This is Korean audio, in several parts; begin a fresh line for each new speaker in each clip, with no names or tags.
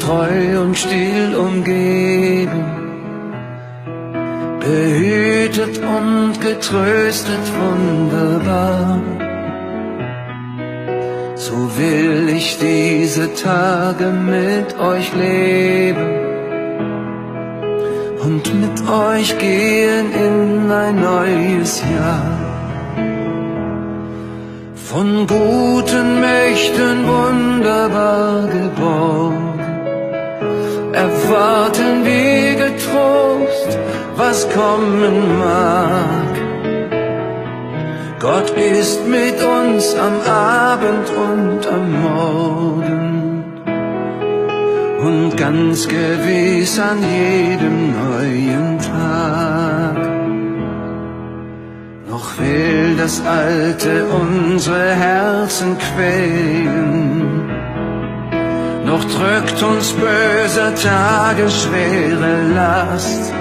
treu und still umgeben, behütet und getröstet wunderbar. So will ich diese Tage mit euch leben und mit euch gehen in ein neues Jahr. Von guten Mächten wunderbar geborgen, erwarten wir getrost, was kommen mag. Gott ist mit uns am Abend und am Morgen und ganz gewiss an jedem neuen Tag. Noch will das Alte unsere Herzen quälen, noch drückt uns böser Tage schwere Last.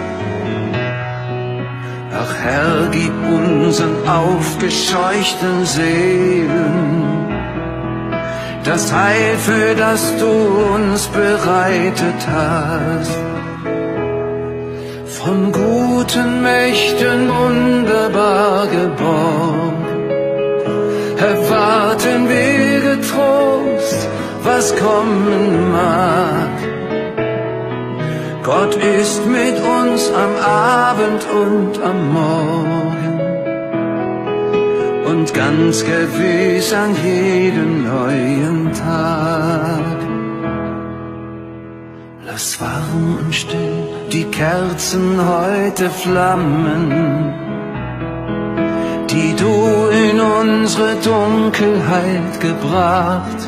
Ach Herr, gib unseren aufgescheuchten Seelen das Heil, für das du uns bereitet hast. Von guten Mächten wunderbar geborgen, erwarten wir getrost, was kommen mag. Gott ist mit uns am Abend und am Morgen und ganz gewiss an jedem neuen Tag. Lass warm und still die Kerzen heute flammen, die du in unsere Dunkelheit gebracht.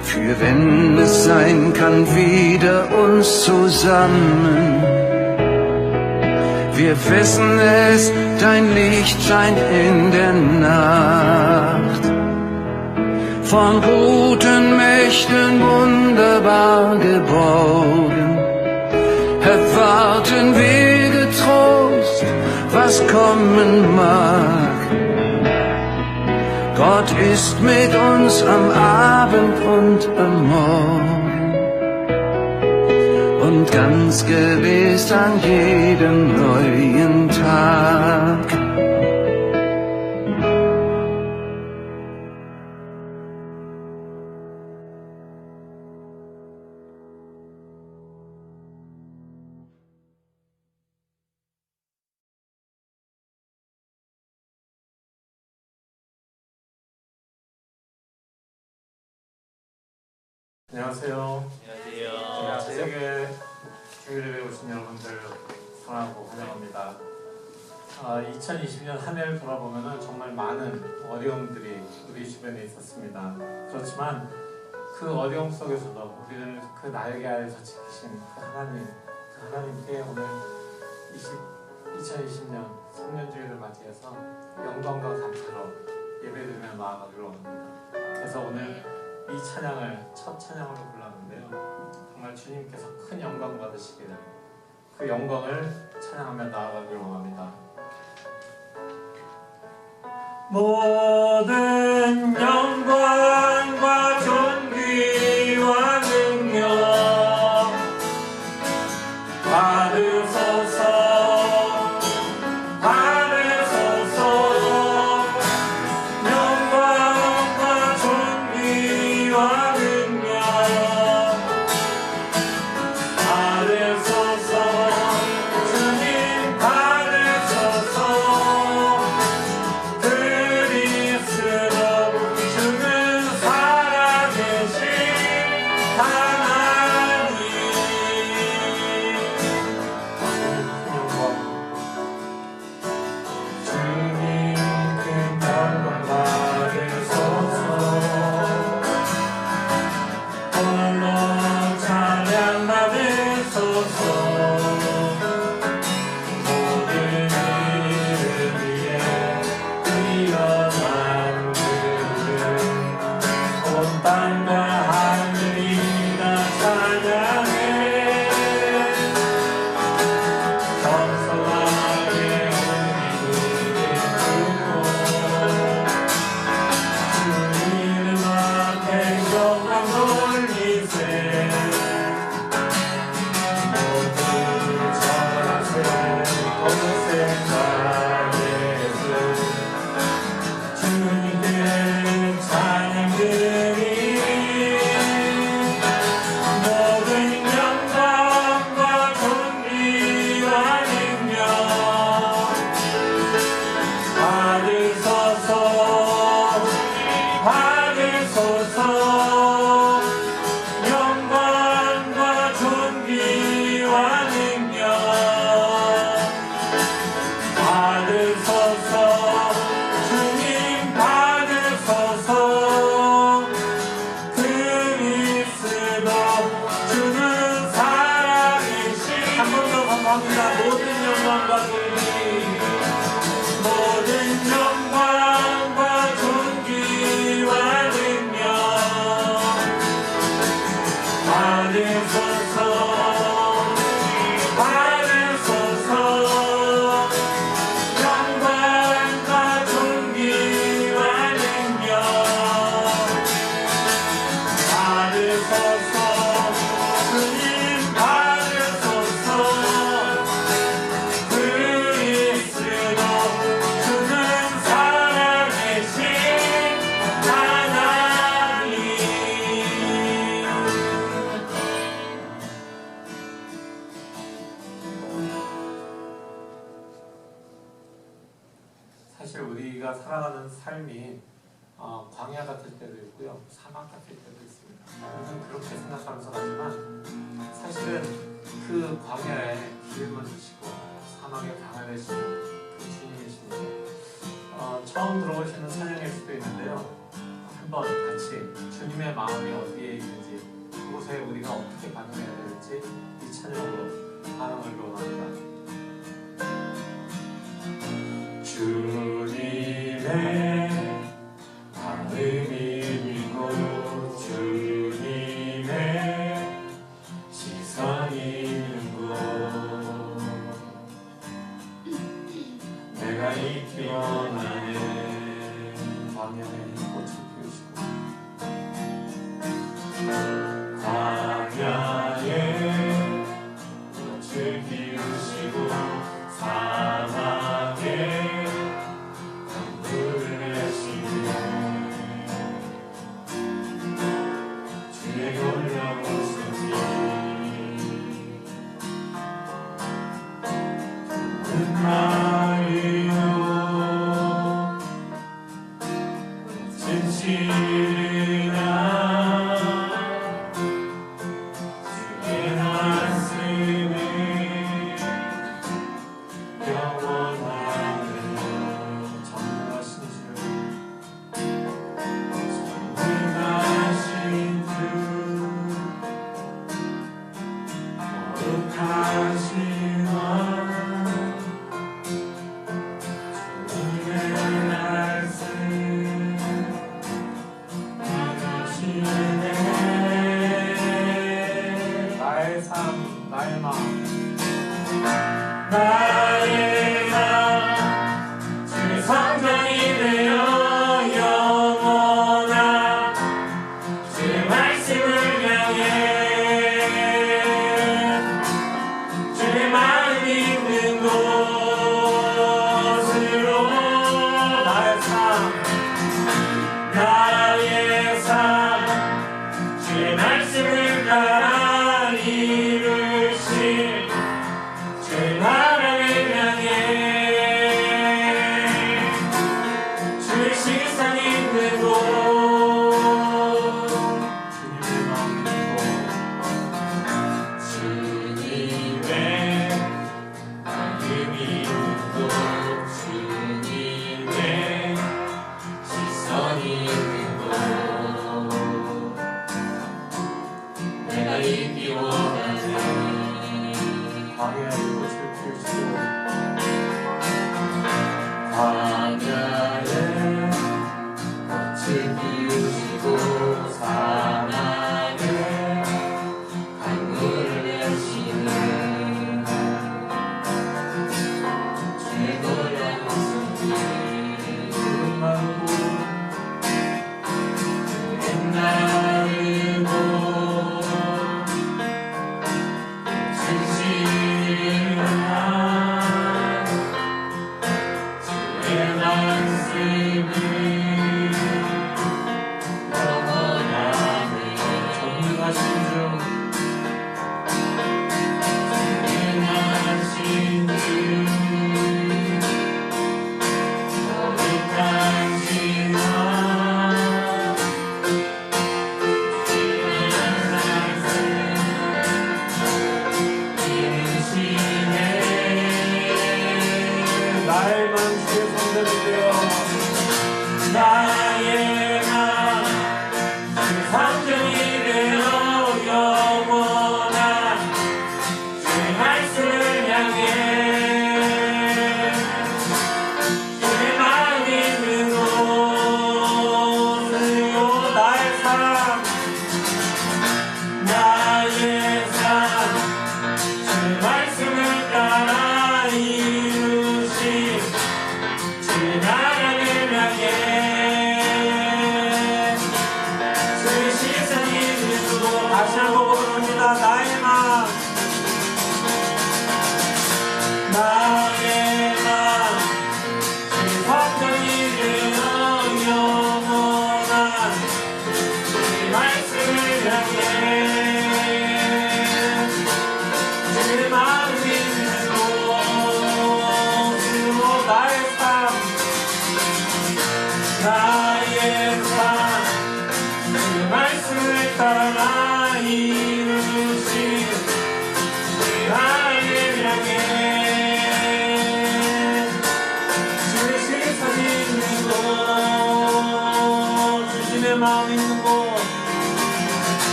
Für wenn es sein kann, wieder uns zusammen. Wir wissen es, dein Licht scheint in der Nacht. Von guten Mächten wunderbar geborgen, erwarten wir getrost, was kommen mag. Gott ist mit uns am Abend und am Morgen und ganz gewiss an jedem neuen Tag.
안녕하세요.
안녕하세요.
새벽에 주일에 오신 여러분들 사랑하고 환영합니다. 2020년 한 해를 돌아보면 정말 많은 어려움들이 우리 주변에 있었습니다. 그렇지만 그 어려움 속에서도 우리를 그 날개 아래서 지키신 그 하나님께 오늘 2020년 성년주일을 맞이해서 영광과 감사로 예배드리며 나아가기로 합니다. 그래서 오늘 이 찬양을 첫 찬양으로 불렀는데요. 정말 주님께서 큰 영광 받으시기를 그 영광을 찬양하며 나아가기로 합니다. 모든 영광과 존귀와 능력 받으소서. 주님 받으소서. 모든 영광과 존귀 모든 영광과 존귀와 능력 받으소서 영광과 존귀와 능력 받으소서 주님 받으소서 그리스도 주는 살아계신 하나님. 사실 우리가 살아가는 삶이 광야 같을 때도 있고요, 사막 같을 때도 있습니다. 우리는 그렇게 생각하면서 가지만 사실은 그 광야에 길을 주시고 사막에 강을 내시는 그 주님이십니다. 처음 들어오시는 찬양일 수도 있는데요, 한번 같이 주님의 마음이 어디에 있는지, 그곳에 우리가 어떻게 반응해야 될지 이 찬양으로 반응을 원합니다. 주님의 마음이 있고 주님의 시선이 있는 곳 내가 있기 원하네. 광야에 꽃을 피우시고 광야에 꽃을 피우시고 사막에 나의 삶 주의 성전이 되어 영원한 주의 말씀을 향해 주의 마음이 있는 곳으로 나의 삶 주의 말씀을 따라 이루실 주의 나라를 향해 주의 시선 있는 곳 주님의 마음이 있고 주님의 마음이 있고 주님의 시선이 있는 곳 내가 있기 원하네. 광야에 꽃을 피우시고 광야에 꽃을 피우시고 사막에 강물을 내시는 주의 노래한 모습이 나르고 나의 맘 주의 성전이 되어 영원한 주의 말씀을 향해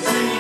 See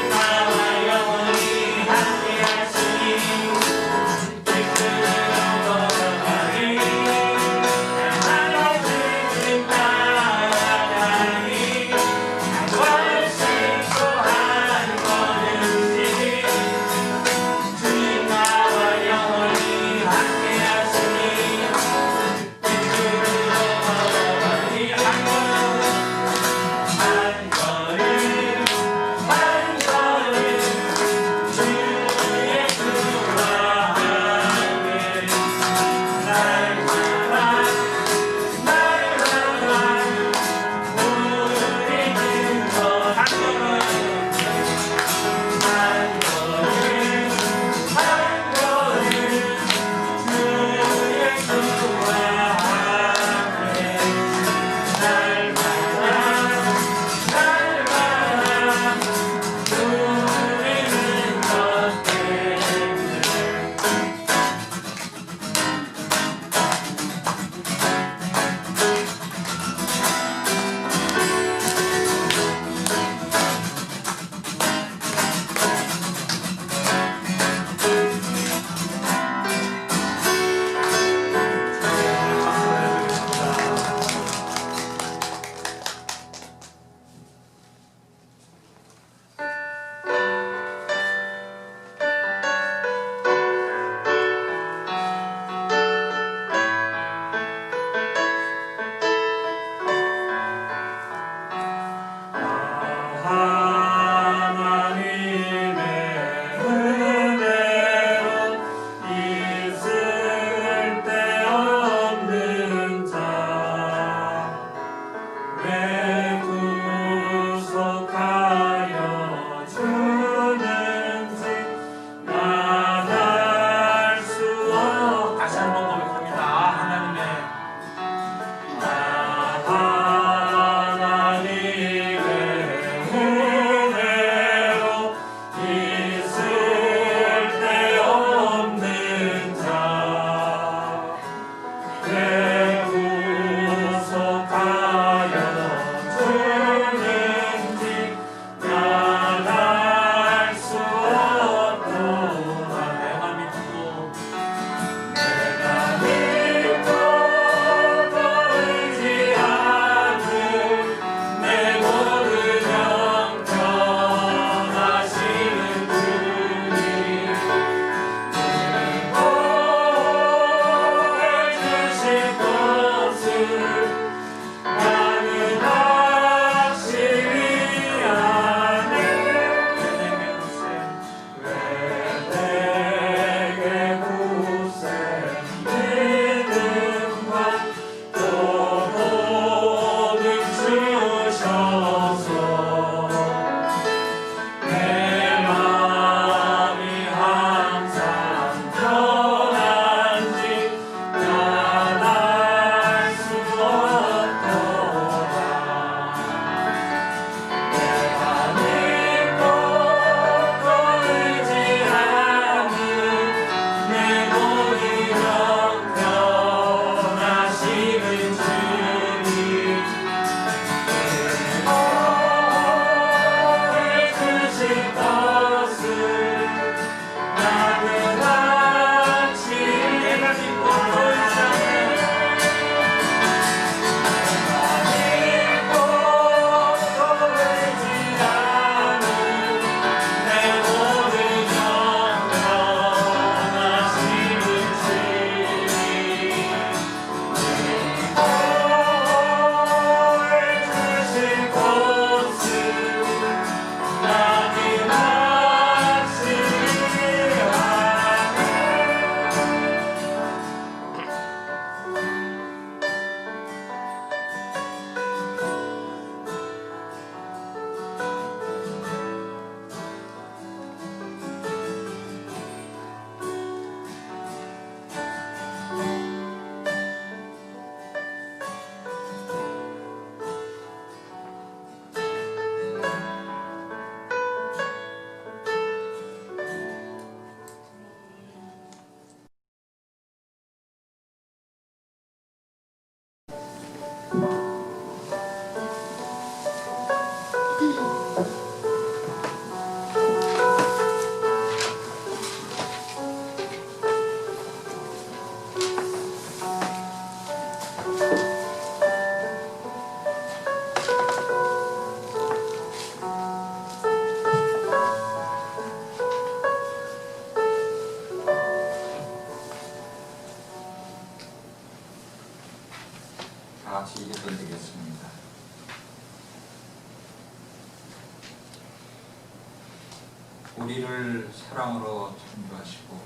우리를 사랑으로 창조하시고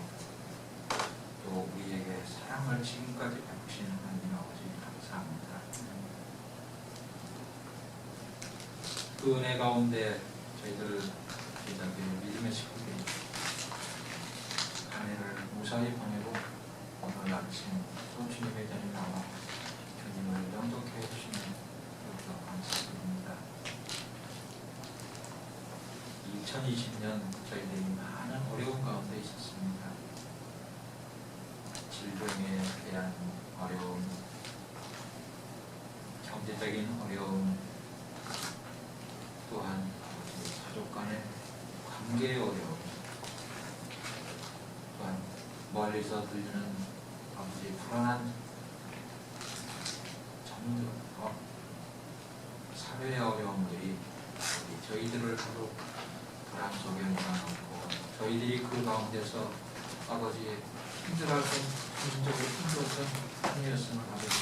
또 우리에게 사랑을 지금까지 베푸시는 하나님 아버지 감사합니다. 그 은혜 가운데 저희들 믿음의 식구들이 한 해를 무사히 보내고 오늘 아침 또 주님의 자리에 나와 주님을 영접해 해주시는 여기서 감사드립니다. 2020년 저희들이 많은 어려운 가운데 있었습니다. 질병에 대한 어려움, 경제적인 어려움, 또한 가족 간의 관계의 어려움, 또한 멀리서 들리는 아버지 불안한 정도 사회의 어려움들이 저희들을 하루 불안 속에 몰아넣고 저희들이 그 가운데서 아버지의 힘들어서 정신적으로 힘들어서 아니었음을 아버지께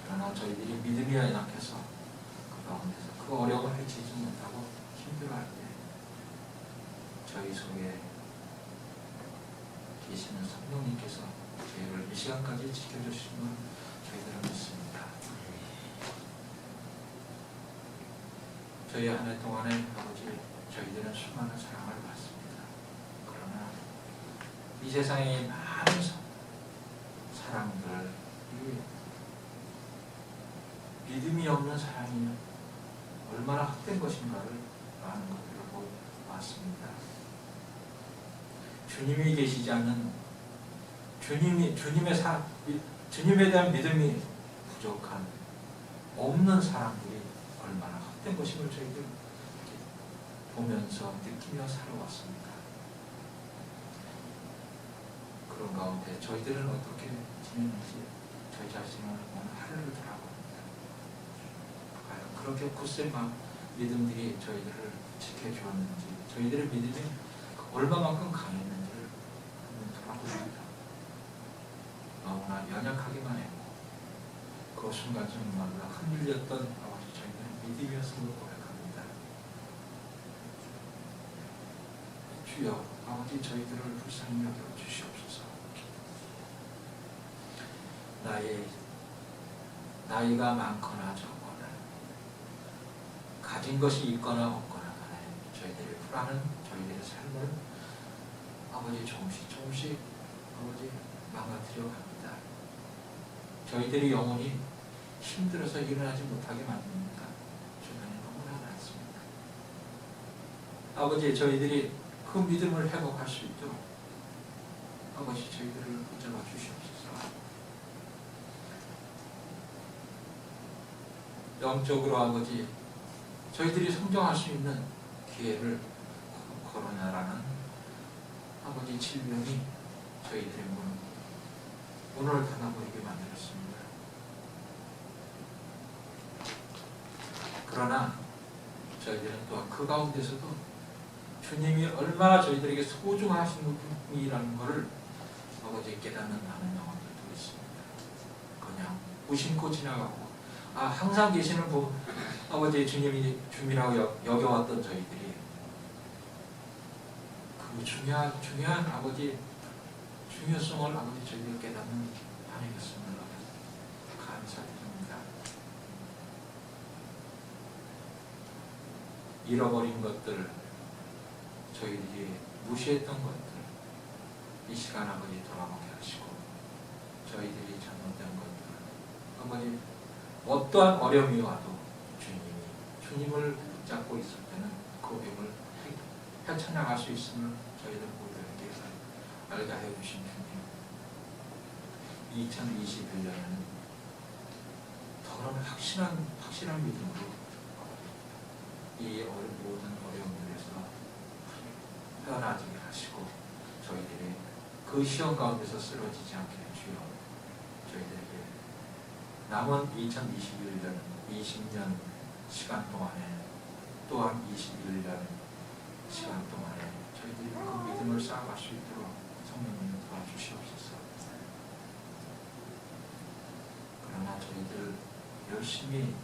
그러나 저희들이 믿음이 연약해서 그 가운데서 그 어려움을 해치지 못하고 힘들어할 때 저희 속에 계시는 성령님께서 저희를 이 시간까지 지켜주시는 저희들은 믿습니다. 저희 한 해 동안에 아버지 저희들은 수많은 사랑을 받습니다. 그러나 이 세상의 많은 사랑들 믿음이 없는 사랑이 얼마나 헛된 것인가를 아는 것들을 보았습니다. 주님이 계시지 않는 주님에 대한 믿음이 부족한 없는 사람들이 얼마나 헛된 것임을 저희들 보면서 느끼며 살아왔습니다. 그런 가운데 저희들은 어떻게 지냈는지 저희 자신을 오늘 하루를 돌아봅니다. 과연 그렇게 굳센 믿음들이 저희들을 지켜주었는지 저희들의 믿음이 얼마만큼 강했는지를 한번 돌아봅니다. 너무나 연약하기만 했고 그 순간순간마다 흔들렸던 아버지 저희들의 믿음이었음을 고백합니다. 주여 아버지 저희들을 불쌍히 여겨 주시옵소서. 나이가 많거나 적거나 가진 것이 있거나 없거나 간에 저희들의 불안은 저희들의 삶을 아버지 조금씩 아버지 망가뜨려 갑니다. 저희들이 영혼이 힘들어서 일어나지 못하게 만듭니다. 주변에 너무나 많습니다. 아버지 저희들이 그 믿음을 회복할 수 있도록 아버지 저희들을 붙잡아 주시옵소서. 영적으로 아버지 저희들이 성장할 수 있는 기회를 코로나라는 아버지 질병이 저희들의 문을 닫아버리게 만들었습니다. 그러나 저희들은 또한 그 가운데서도 주님이 얼마나 저희들에게 소중하신 분이라는 것을 아버지 깨닫는 많은 영혼들도 있습니다. 그냥 무심코 지나가고 항상 계시는 아버지 주님이 주님이라고 여겨왔던 저희들이 그 중요한 아버지 중요성을 아버지 저희가 깨닫는 하나님이었음을 감사드립니다. 잃어버린 것들, 저희들이 무시했던 것들, 이 시간 아버지 돌아보게 하시고 저희들이 잘못된 것들, 아버지 어떠한 어려움이 와도 주님을 붙잡고 있을 때는 그 벽을 헤쳐나갈 수 있음을 저희들 모두에게 알게 해주신 주님, 2021년에는 더러운 확실한 믿음으로 이 모든 어려움들에서 헤어나지게 하시고 저희들이 그 시험 가운데서 쓰러지지 않게 해주여 저희들에게 남은 2021년 20년 시간 동안에 또한 21년 시간 동안에 저희들이 그 믿음을 쌓아갈 수 있도록 성령님 도와주시옵소서. 그러나 저희들 열심히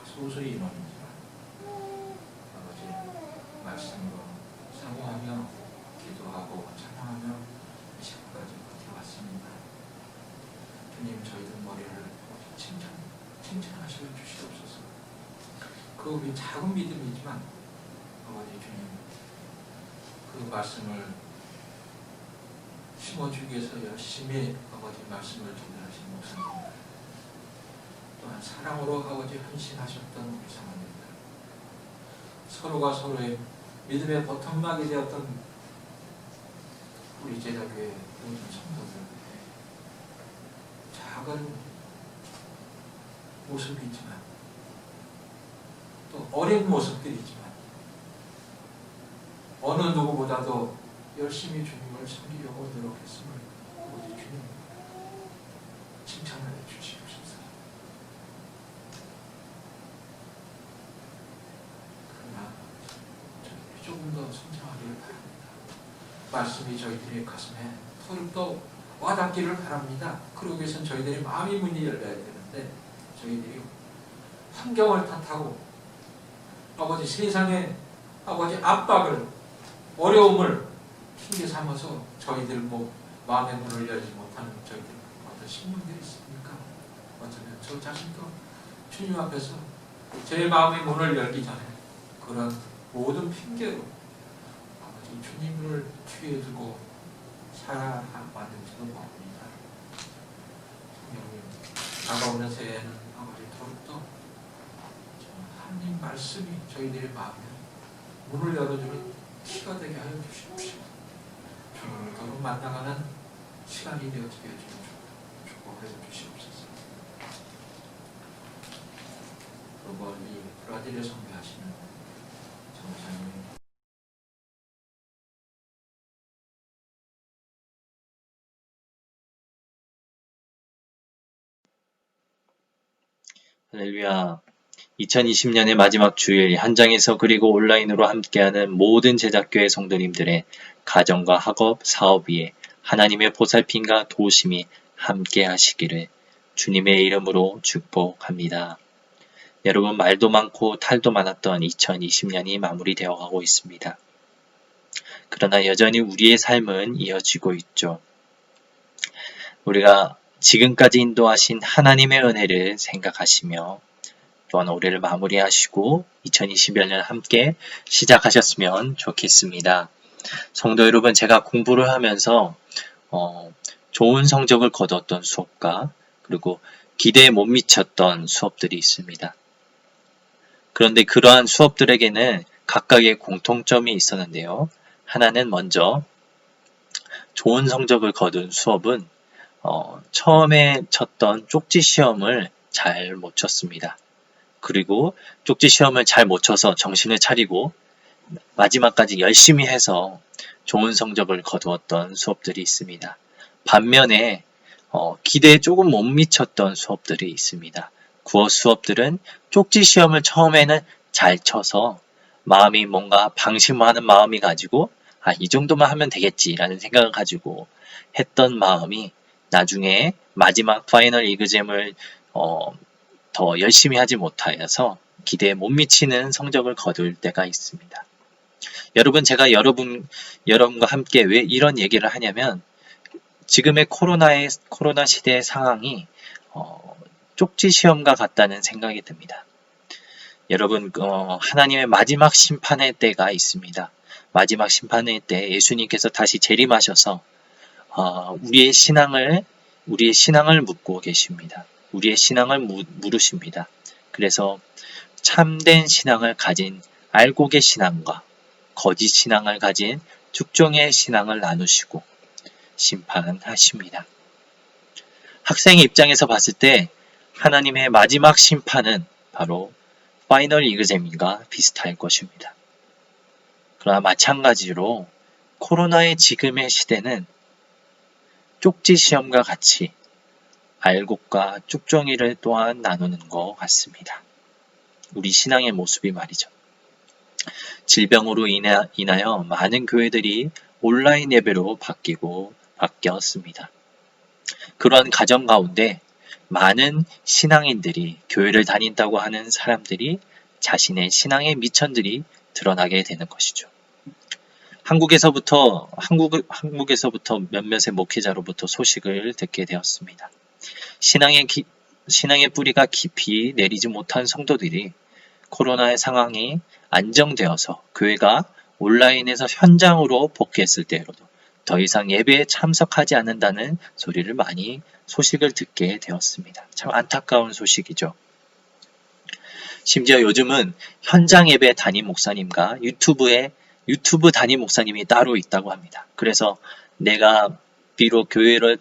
소수의 인원이지만 아버지 칭찬하시어 주시옵소서. 그 우리 작은 믿음이지만 아버지 주님 그 말씀을 심어주기 위해서 열심히 아버지 말씀을 전달하신 목사님, 또한 사랑으로 아버지 헌신하셨던 우리 사모님들, 서로가 서로의 믿음의 버텀막이 되었던 우리 제자교회 모든 성도들, 작은 모습이지만 또 어린 모습들이지만 어느 누구보다도 열심히 주님을 섬기려고 노력했음을 우리 주님 칭찬하여 주시옵소서. 그러나 저희들이 조금 더 성장하기를 바랍니다. 말씀이 저희들의 가슴에 더욱더 와닿기를 바랍니다. 그러기 위해서는 저희들의 마음의 문이 열려야 되는데 저희들이 환경을 탓하고 아버지 세상의 아버지 압박을 어려움을 핑계 삼아서 저희들 마음의 문을 열지 못하는 저희들 어떤 신분들이 있습니까? 어쩌면 저 자신도 주님 앞에서 제 마음의 문을 열기 전에 그런 모든 핑계로 아버지 주님을 뒤에 두고 살아왔는지도 모릅니다. 성령님, 다가오는 새해에는 아버지 더욱더 하나님 말씀이 저희들의 마음에 문을 열어주는 키가 되게 하여 주십시오. 주님을 더욱 만나가는 시간이 되어지게 해주시고 축복해 주시옵소서. 또 멀리 브라질에 선교하시는 전사님,
할렐루야. 2020년의 마지막 주일 현장에서 그리고 온라인으로 함께하는 모든 제작교회 성도님들의 가정과 학업, 사업 위에 하나님의 보살핌과 도우심이 함께 하시기를 주님의 이름으로 축복합니다. 여러분, 말도 많고 탈도 많았던 2020년이 마무리되어 가고 있습니다. 그러나 여전히 우리의 삶은 이어지고 있죠. 우리가 지금까지 인도하신 하나님의 은혜를 생각하시며 또한 올해를 마무리하시고 2021년 함께 시작하셨으면 좋겠습니다. 성도 여러분, 제가 공부를 하면서 좋은 성적을 거뒀던 수업과 그리고 기대에 못 미쳤던 수업들이 있습니다. 그런데 그러한 수업들에게는 각각의 공통점이 있었는데요. 하나는 먼저 좋은 성적을 거둔 수업은 처음에 쳤던 쪽지 시험을 잘 못 쳤습니다. 그리고 쪽지 시험을 잘 못 쳐서 정신을 차리고 마지막까지 열심히 해서 좋은 성적을 거두었던 수업들이 있습니다. 반면에 기대에 조금 못 미쳤던 수업들이 있습니다. 국어 수업들은 쪽지 시험을 처음에는 잘 쳐서 마음이 뭔가 방심하는 마음이 가지고 이 정도만 하면 되겠지라는 생각을 가지고 했던 마음이 나중에 마지막 파이널 이그잼을 더 열심히 하지 못하여서 기대에 못 미치는 성적을 거둘 때가 있습니다. 여러분, 제가 여러분과 함께 왜 이런 얘기를 하냐면 지금의 코로나 시대의 상황이 쪽지 시험과 같다는 생각이 듭니다. 여러분, 하나님의 마지막 심판의 때가 있습니다. 마지막 심판의 때 예수님께서 다시 재림하셔서 우리의 신앙을 묻고 계십니다. 우리의 신앙을 물으십니다. 그래서 참된 신앙을 가진 알곡의 신앙과 거짓 신앙을 가진 죽종의 신앙을 나누시고 심판하십니다. 학생의 입장에서 봤을 때 하나님의 마지막 심판은 바로 파이널 이그잼과 비슷할 것입니다. 그러나 마찬가지로 코로나의 지금의 시대는 쪽지 시험과 같이 알곡과 쭉정이를 또한 나누는 것 같습니다. 우리 신앙의 모습이 말이죠. 질병으로 인하여 많은 교회들이 온라인 예배로 바뀌었습니다. 그러한 가정 가운데 많은 신앙인들이 교회를 다닌다고 하는 사람들이 자신의 신앙의 미천들이 드러나게 되는 것이죠. 한국에서부터 몇몇의 목회자로부터 소식을 듣게 되었습니다. 신앙의 신앙의 뿌리가 깊이 내리지 못한 성도들이 코로나의 상황이 안정되어서 교회가 온라인에서 현장으로 복귀했을 때로도 더 이상 예배에 참석하지 않는다는 소식을 듣게 되었습니다. 참 안타까운 소식이죠. 심지어 요즘은 현장 예배 담임 목사님과 유튜브 담임 목사님이 따로 있다고 합니다. 그래서 내가 비록 교회를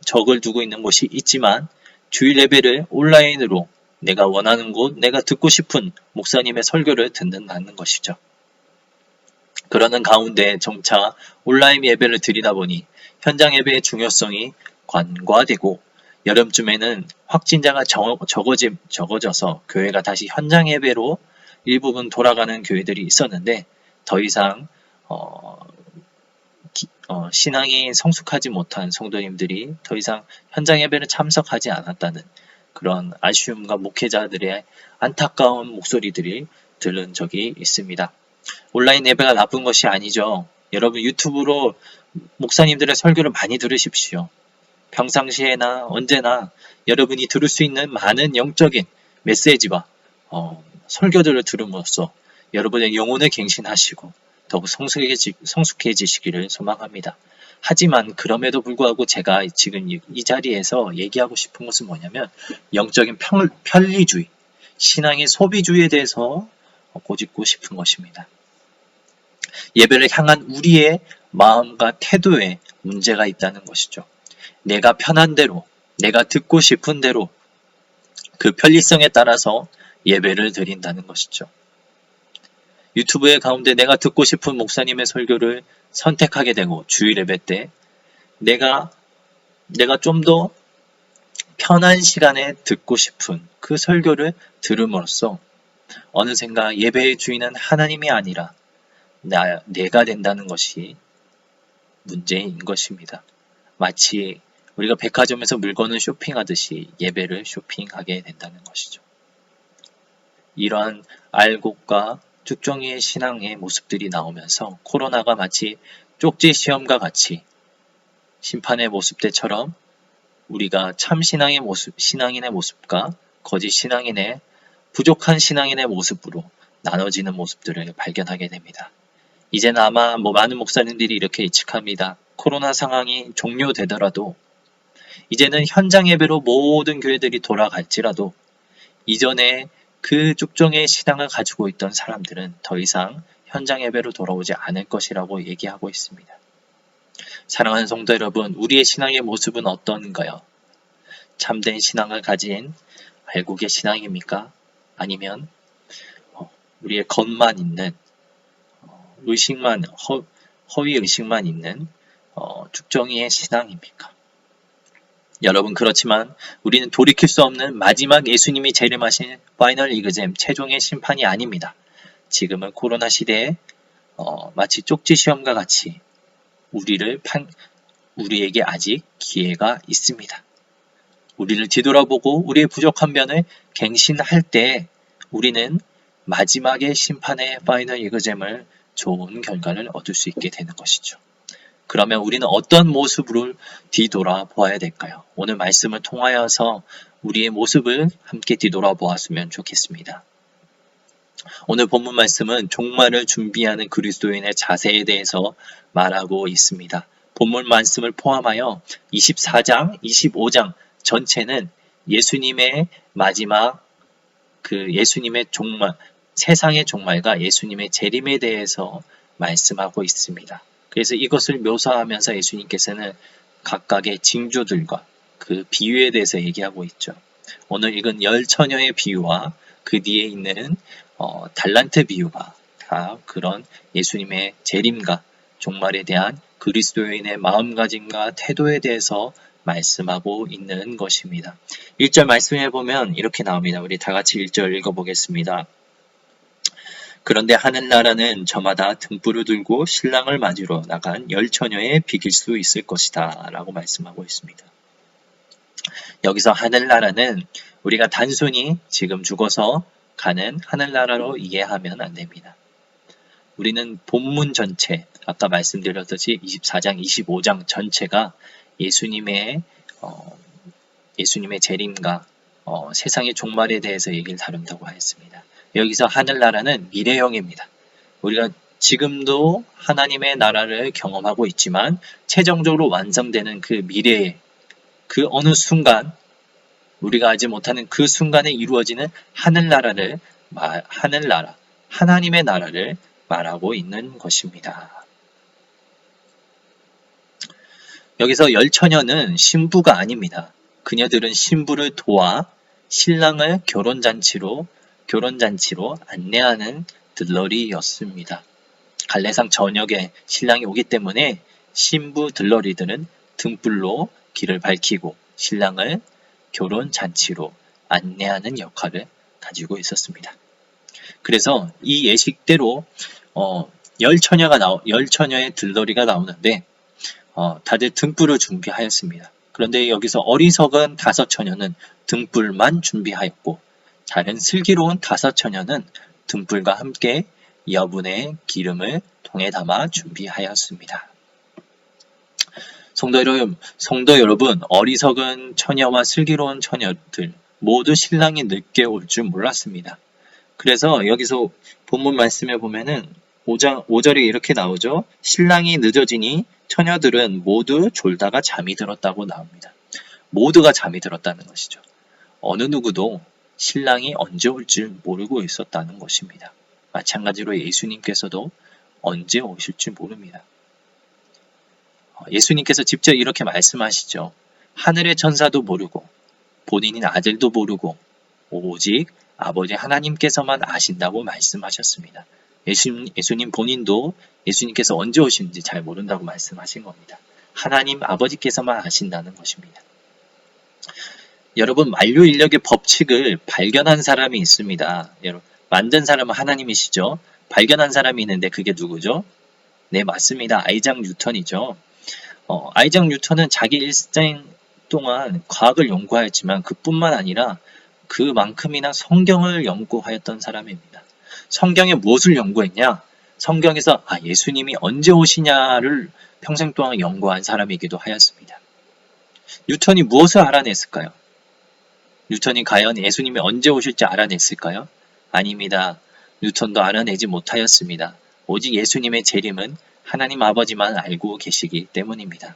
적을 두고 있는 곳이 있지만 주일 예배를 온라인으로 내가 원하는 곳, 내가 듣고 싶은 목사님의 설교를 듣는다는 것이죠. 그러는 가운데 점차 온라인 예배를 드리다 보니 현장 예배의 중요성이 간과되고 여름쯤에는 확진자가 적어져서 교회가 다시 현장 예배로 일부분 돌아가는 교회들이 있었는데 더 이상 신앙이 성숙하지 못한 성도님들이 더 이상 현장 예배를 참석하지 않았다는 그런 아쉬움과 목회자들의 안타까운 목소리들이 들은 적이 있습니다. 온라인 예배가 나쁜 것이 아니죠. 여러분 유튜브로 목사님들의 설교를 많이 들으십시오. 평상시에나 언제나 여러분이 들을 수 있는 많은 영적인 메시지와 설교들을 들음으로써 여러분의 영혼을 갱신하시고 더욱 성숙해지시기를 소망합니다. 하지만 그럼에도 불구하고 제가 지금 이 자리에서 얘기하고 싶은 것은 뭐냐면 영적인 편리주의, 신앙의 소비주의에 대해서 꼬집고 싶은 것입니다. 예배를 향한 우리의 마음과 태도에 문제가 있다는 것이죠. 내가 편한 대로, 내가 듣고 싶은 대로 그 편리성에 따라서 예배를 드린다는 것이죠. 유튜브의 가운데 내가 듣고 싶은 목사님의 설교를 선택하게 되고 주일 예배 때 내가 좀 더 편한 시간에 듣고 싶은 그 설교를 들음으로써 어느샌가 예배의 주인은 하나님이 아니라 내가 된다는 것이 문제인 것입니다. 마치 우리가 백화점에서 물건을 쇼핑하듯이 예배를 쇼핑하게 된다는 것이죠. 이러한 알곡과 쭉정이의 신앙의 모습들이 나오면서 코로나가 마치 쪽지 시험과 같이 심판의 모습 때처럼 우리가 참 신앙인의 모습과 거짓 신앙인의 부족한 신앙인의 모습으로 나눠지는 모습들을 발견하게 됩니다. 이제는 아마 많은 목사님들이 이렇게 예측합니다. 코로나 상황이 종료되더라도 이제는 현장 예배로 모든 교회들이 돌아갈지라도 이전에 그 쭉정의 신앙을 가지고 있던 사람들은 더 이상 현장 예배로 돌아오지 않을 것이라고 얘기하고 있습니다. 사랑하는 성도 여러분, 우리의 신앙의 모습은 어떤가요? 참된 신앙을 가진 알곡의 신앙입니까? 아니면 우리의 겉만 있는 허위 의식만 있는 쭉정이의 신앙입니까? 여러분 그렇지만 우리는 돌이킬 수 없는 마지막 예수님이 재림하신 파이널 이그잼 최종의 심판이 아닙니다. 지금은 코로나 시대에 마치 쪽지 시험과 같이 우리에게 아직 기회가 있습니다. 우리를 뒤돌아보고 우리의 부족한 면을 갱신할 때 우리는 마지막의 심판의 파이널 이그잼을 좋은 결과를 얻을 수 있게 되는 것이죠. 그러면 우리는 어떤 모습으로 뒤돌아보아야 될까요? 오늘 말씀을 통하여서 우리의 모습을 함께 뒤돌아보았으면 좋겠습니다. 오늘 본문 말씀은 종말을 준비하는 그리스도인의 자세에 대해서 말하고 있습니다. 본문 말씀을 포함하여 24장, 25장 전체는 예수님의 마지막 예수님의 종말, 세상의 종말과 예수님의 재림에 대해서 말씀하고 있습니다. 그래서 이것을 묘사하면서 예수님께서는 각각의 징조들과 그 비유에 대해서 얘기하고 있죠. 오늘 읽은 10처녀의 비유와 그 뒤에 있는 달란트 비유가 다 그런 예수님의 재림과 종말에 대한 그리스도인의 마음가짐과 태도에 대해서 말씀하고 있는 것입니다. 1절 말씀해 보면 이렇게 나옵니다. 우리 다 같이 1절 읽어보겠습니다. 그런데 하늘나라는 저마다 등불을 들고 신랑을 맞으러 나간 10처녀에 비길 수 있을 것이다 라고 말씀하고 있습니다. 여기서 하늘나라는 우리가 단순히 지금 죽어서 가는 하늘나라로 이해하면 안 됩니다. 우리는 본문 전체, 아까 말씀드렸듯이 24장, 25장 전체가 예수님의 재림과 세상의 종말에 대해서 얘기를 다룬다고 하였습니다. 여기서 하늘나라는 미래형입니다. 우리가 지금도 하나님의 나라를 경험하고 있지만 최종적으로 완성되는 그 미래에 그 어느 순간 우리가 알지 못하는 그 순간에 이루어지는 하늘나라, 하나님의 나라를 말하고 있는 것입니다. 여기서 열처녀는 신부가 아닙니다. 그녀들은 신부를 도와 신랑을 결혼잔치로 안내하는 들러리였습니다. 갈래상 저녁에 신랑이 오기 때문에 신부 들러리들은 등불로 길을 밝히고 신랑을 결혼잔치로 안내하는 역할을 가지고 있었습니다. 그래서 이 예식대로 열처녀의 들러리가 나오는데 다들 등불을 준비하였습니다. 그런데 여기서 어리석은 5처녀는 등불만 준비하였고 다른 슬기로운 5처녀는 등불과 함께 여분의 기름을 통에 담아 준비하였습니다. 성도 여러분, 어리석은 처녀와 슬기로운 처녀들 모두 신랑이 늦게 올 줄 몰랐습니다. 그래서 여기서 본문 말씀에 보면은 5절에 이렇게 나오죠. 신랑이 늦어지니 처녀들은 모두 졸다가 잠이 들었다고 나옵니다. 모두가 잠이 들었다는 것이죠. 어느 누구도 신랑이 언제 올 줄 모르고 있었다는 것입니다. 마찬가지로 예수님께서도 언제 오실 줄 모릅니다. 예수님께서 직접 이렇게 말씀하시죠. 하늘의 천사도 모르고 본인인 아들도 모르고 오직 아버지 하나님께서만 아신다고 말씀하셨습니다. 예수님 본인도 예수님께서 언제 오시는지 잘 모른다고 말씀하신 겁니다. 하나님 아버지께서만 아신다는 것입니다. 여러분, 만유인력의 법칙을 발견한 사람이 있습니다. 여러분, 만든 사람은 하나님이시죠. 발견한 사람이 있는데 그게 누구죠? 네, 맞습니다. 아이작 뉴턴이죠. 아이작 뉴턴은 자기 일생 동안 과학을 연구하였지만 그뿐만 아니라 그만큼이나 성경을 연구하였던 사람입니다. 성경에 무엇을 연구했냐? 성경에서 예수님이 언제 오시냐를 평생 동안 연구한 사람이기도 하였습니다. 뉴턴이 무엇을 알아냈을까요? 뉴턴이 과연 예수님이 언제 오실지 알아냈을까요? 아닙니다. 뉴턴도 알아내지 못하였습니다. 오직 예수님의 재림은 하나님 아버지만 알고 계시기 때문입니다.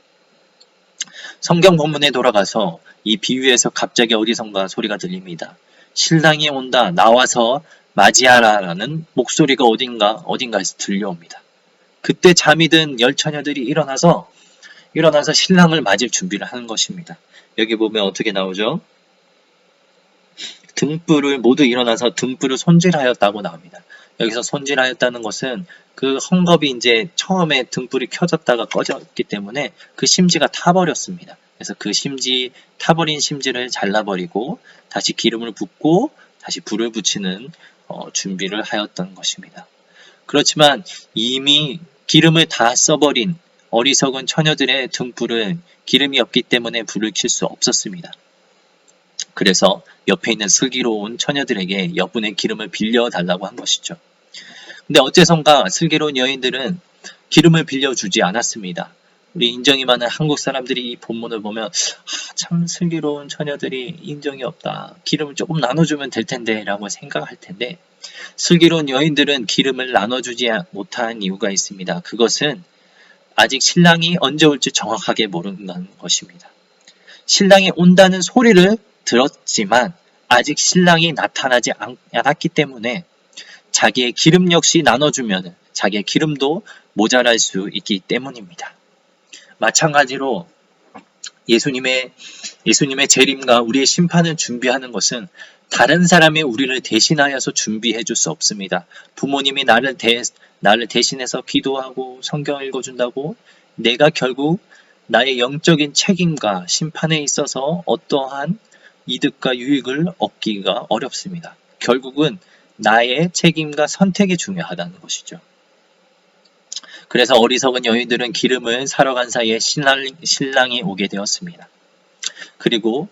성경 본문에 돌아가서 이 비유에서 갑자기 어디선가 소리가 들립니다. 신랑이 온다, 나와서 맞이하라라는 목소리가 어딘가에서 들려옵니다. 그때 잠이 든 열처녀들이 일어나서 신랑을 맞을 준비를 하는 것입니다. 여기 보면 어떻게 나오죠? 모두 일어나서 등불을 손질하였다고 나옵니다. 여기서 손질하였다는 것은 그 헝겊이 이제 처음에 등불이 켜졌다가 꺼졌기 때문에 그 심지가 타버렸습니다. 그래서 그 타버린 심지를 잘라버리고 다시 기름을 붓고 다시 불을 붙이는 준비를 하였던 것입니다. 그렇지만 이미 기름을 다 써버린 어리석은 처녀들의 등불은 기름이 없기 때문에 불을 켤 수 없었습니다. 그래서 옆에 있는 슬기로운 처녀들에게 여분의 기름을 빌려달라고 한 것이죠. 근데 어째선가 슬기로운 여인들은 기름을 빌려주지 않았습니다. 우리 인정이 많은 한국 사람들이 이 본문을 보면 참 슬기로운 처녀들이 인정이 없다. 기름을 조금 나눠주면 될 텐데 라고 생각할 텐데 슬기로운 여인들은 기름을 나눠주지 못한 이유가 있습니다. 그것은 아직 신랑이 언제 올지 정확하게 모른다는 것입니다. 신랑이 온다는 소리를 들었지만 아직 신랑이 나타나지 않았기 때문에 자기의 기름 역시 나눠주면 자기의 기름도 모자랄 수 있기 때문입니다. 마찬가지로 예수님의 재림과 우리의 심판을 준비하는 것은 다른 사람이 우리를 대신하여서 준비해 줄 수 없습니다. 부모님이 나를 대신해서 기도하고 성경 읽어준다고 내가 결국 나의 영적인 책임과 심판에 있어서 어떠한 이득과 유익을 얻기가 어렵습니다. 결국은 나의 책임과 선택이 중요하다는 것이죠. 그래서 어리석은 여인들은 기름을 사러 간 사이에 신랑이 오게 되었습니다. 그리고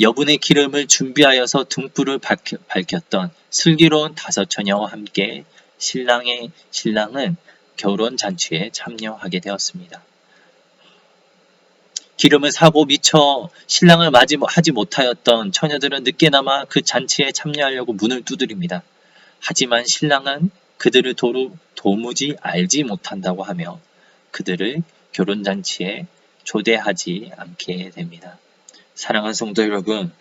여분의 기름을 준비하여서 등불을 밝혔던 슬기로운 5처녀와 함께 신랑은 결혼잔치에 참여하게 되었습니다. 기름을 사고 미처 신랑을 맞이하지 못하였던 처녀들은 늦게나마 그 잔치에 참여하려고 문을 두드립니다. 하지만 신랑은 그들을 도무지 알지 못한다고 하며 그들을 결혼잔치에 초대하지 않게 됩니다. 사랑하는 성도 여러분,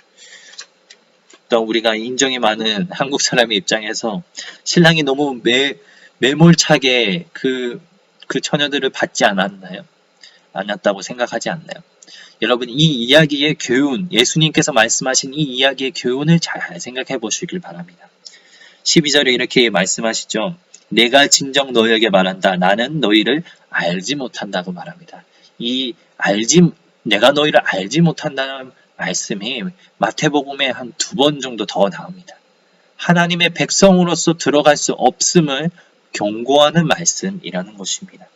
또 우리가 인정이 많은 한국 사람의 입장에서 신랑이 너무 매몰차게 그 처녀들을 받지 않았다고 생각하지 않나요? 여러분, 이 이야기의 교훈, 예수님께서 말씀하신 이 이야기의 교훈을 잘 생각해 보시길 바랍니다. 12절에 이렇게 말씀하시죠. 내가 진정 너희에게 말한다. 나는 너희를 알지 못한다고 말합니다. 내가 너희를 알지 못한다는 말씀이 마태복음에 한 2번 정도 더 나옵니다. 하나님의 백성으로서 들어갈 수 없음을 경고하는 말씀이라는 것입니다.